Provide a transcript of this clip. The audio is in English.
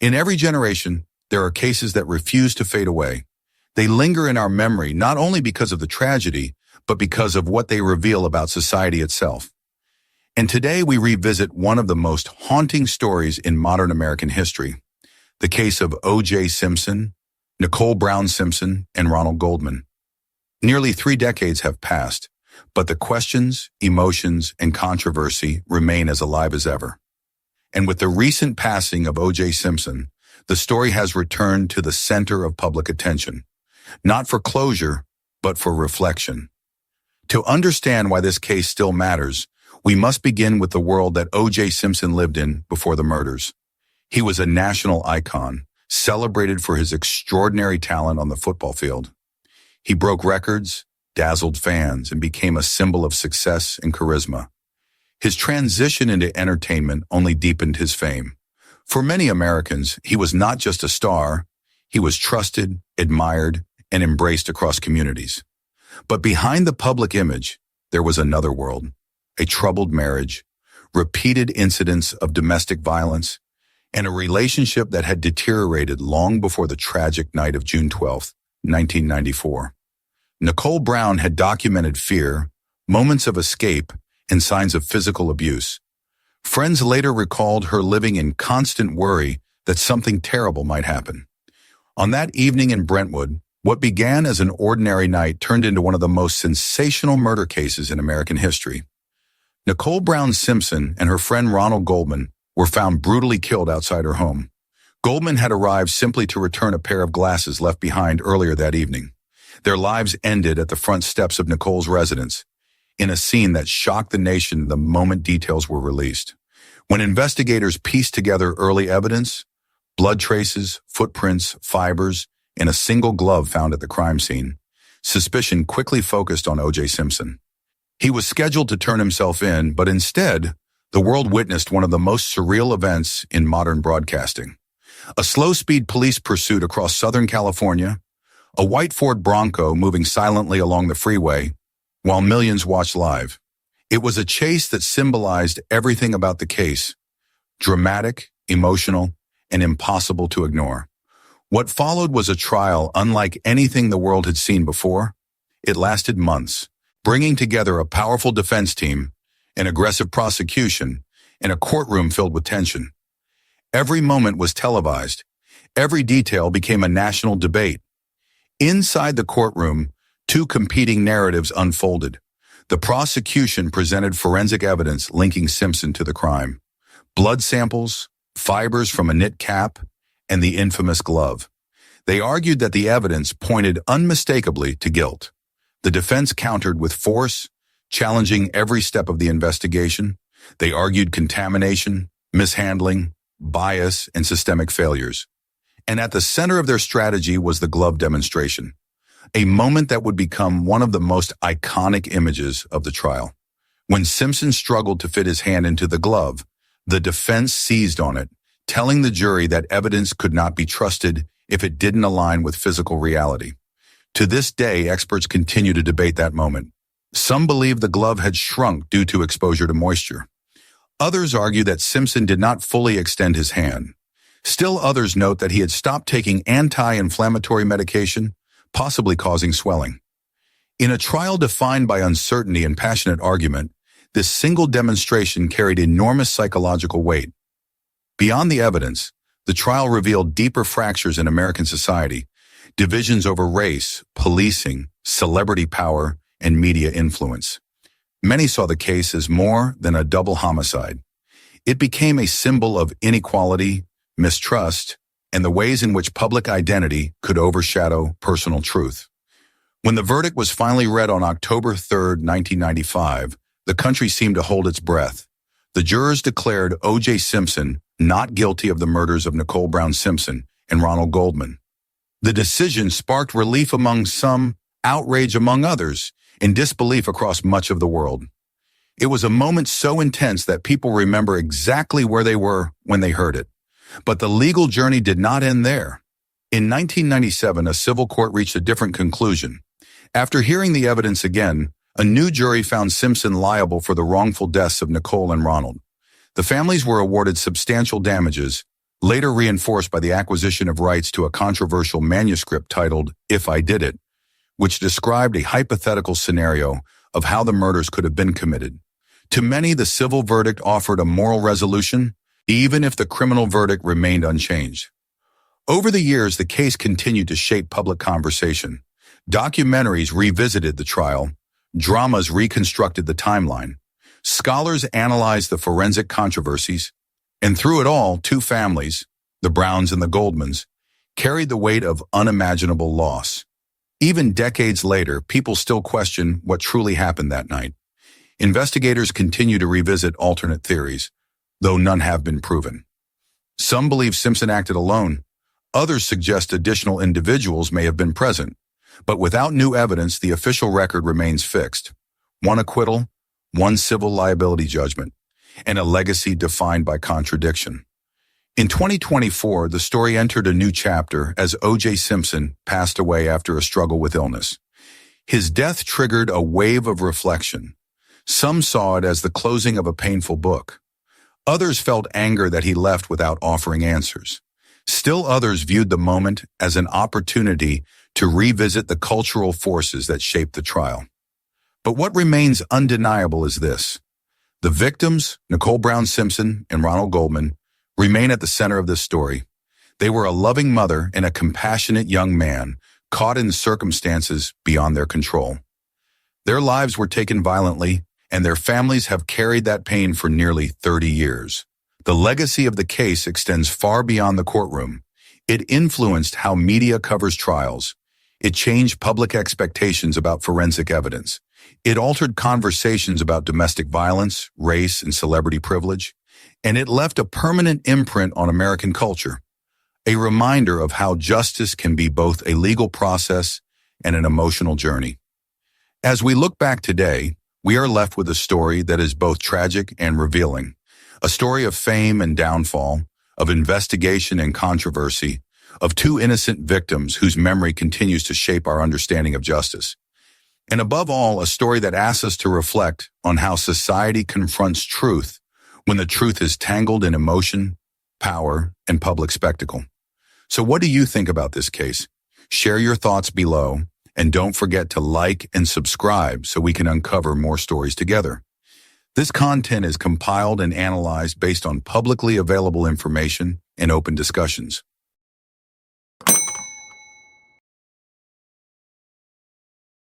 In every generation, there are cases that refuse to fade away. They linger in our memory not only because of the tragedy, but because of what they reveal about society itself. And today we revisit one of the most haunting stories in modern American history, the case of O.J. Simpson, Nicole Brown Simpson, and Ronald Goldman. Nearly 3 decades have passed, but the questions, emotions, and controversy remain as alive as ever. And with the recent passing of O.J. Simpson, the story has returned to the center of public attention, not for closure, but for reflection. To understand why this case still matters, we must begin with the world that O.J. Simpson lived in before the murders. He was a national icon, celebrated for his extraordinary talent on the football field. He broke records, dazzled fans, and became a symbol of success and charisma. His transition into entertainment only deepened his fame. For many Americans, he was not just a star, he was trusted, admired, and embraced across communities. But behind the public image, there was another world, a troubled marriage, repeated incidents of domestic violence, and a relationship that had deteriorated long before the tragic night of June 12, 1994. Nicole Brown had documented fear, moments of escape, and signs of physical abuse. Friends later recalled her living in constant worry that something terrible might happen. On that evening in Brentwood, what began as an ordinary night turned into one of the most sensational murder cases in American history. Nicole Brown Simpson and her friend Ronald Goldman were found brutally killed outside her home. Goldman had arrived simply to return a pair of glasses left behind earlier that evening. Their lives ended at the front steps of Nicole's residence, in a scene that shocked the nation the moment details were released. When investigators pieced together early evidence, blood traces, footprints, fibers, and a single glove found at the crime scene, suspicion quickly focused on O.J. Simpson. He was scheduled to turn himself in, but instead, the world witnessed one of the most surreal events in modern broadcasting. A slow-speed police pursuit across Southern California, a white Ford Bronco moving silently along the freeway, while millions watched live. It was a chase that symbolized everything about the case: dramatic, emotional, and impossible to ignore. What followed was a trial unlike anything the world had seen before. It lasted months, bringing together a powerful defense team, an aggressive prosecution, and a courtroom filled with tension. Every moment was televised. Every detail became a national debate. Inside the courtroom, 2 competing narratives unfolded. The prosecution presented forensic evidence linking Simpson to the crime: blood samples, fibers from a knit cap, and the infamous glove. They argued that the evidence pointed unmistakably to guilt. The defense countered with force, challenging every step of the investigation. They argued contamination, mishandling, bias, and systemic failures. And at the center of their strategy was the glove demonstration, a moment that would become one of the most iconic images of the trial. When Simpson struggled to fit his hand into the glove, the defense seized on it, telling the jury that evidence could not be trusted if it didn't align with physical reality. To this day, experts continue to debate that moment. Some believe the glove had shrunk due to exposure to moisture. Others argue that Simpson did not fully extend his hand. Still others note that he had stopped taking anti-inflammatory medication, possibly causing swelling. In a trial defined by uncertainty and passionate argument, this single demonstration carried enormous psychological weight. Beyond the evidence, the trial revealed deeper fractures in American society, divisions over race, policing, celebrity power, and media influence. Many saw the case as more than a double homicide. It became a symbol of inequality, mistrust, and the ways in which public identity could overshadow personal truth. When the verdict was finally read on October 3, 1995, the country seemed to hold its breath. The jurors declared O.J. Simpson not guilty of the murders of Nicole Brown Simpson and Ronald Goldman. The decision sparked relief among some, outrage among others, and disbelief across much of the world. It was a moment so intense that people remember exactly where they were when they heard it. But the legal journey did not end there. In 1997, a civil court reached a different conclusion. After hearing the evidence again, a new jury found Simpson liable for the wrongful deaths of Nicole and Ronald. The families were awarded substantial damages, later reinforced by the acquisition of rights to a controversial manuscript titled If I Did It, which described a hypothetical scenario of how the murders could have been committed. To many, the civil verdict offered a moral resolution, even if the criminal verdict remained unchanged. Over the years, the case continued to shape public conversation. Documentaries revisited the trial, dramas reconstructed the timeline, scholars analyzed the forensic controversies, and through it all, two families, the Browns and the Goldmans, carried the weight of unimaginable loss. Even decades later, people still question what truly happened that night. Investigators continue to revisit alternate theories, though none have been proven. Some believe Simpson acted alone. Others suggest additional individuals may have been present. But without new evidence, the official record remains fixed. One acquittal, one civil liability judgment, and a legacy defined by contradiction. In 2024, the story entered a new chapter as O.J. Simpson passed away after a struggle with illness. His death triggered a wave of reflection. Some saw it as the closing of a painful book. Others felt anger that he left without offering answers. Still others viewed the moment as an opportunity to revisit the cultural forces that shaped the trial. But what remains undeniable is this. The victims, Nicole Brown Simpson and Ronald Goldman, remain at the center of this story. They were a loving mother and a compassionate young man caught in circumstances beyond their control. Their lives were taken violently, and their families have carried that pain for nearly 30 years. The legacy of the case extends far beyond the courtroom. It influenced how media covers trials. It changed public expectations about forensic evidence. It altered conversations about domestic violence, race, and celebrity privilege. And it left a permanent imprint on American culture, a reminder of how justice can be both a legal process and an emotional journey. As we look back today, we are left with a story that is both tragic and revealing, a story of fame and downfall, of investigation and controversy, of two innocent victims whose memory continues to shape our understanding of justice. And above all, a story that asks us to reflect on how society confronts truth when the truth is tangled in emotion, power, and public spectacle. So what do you think about this case? Share your thoughts below, and don't forget to like and subscribe so we can uncover more stories together. This content is compiled and analyzed based on publicly available information and open discussions.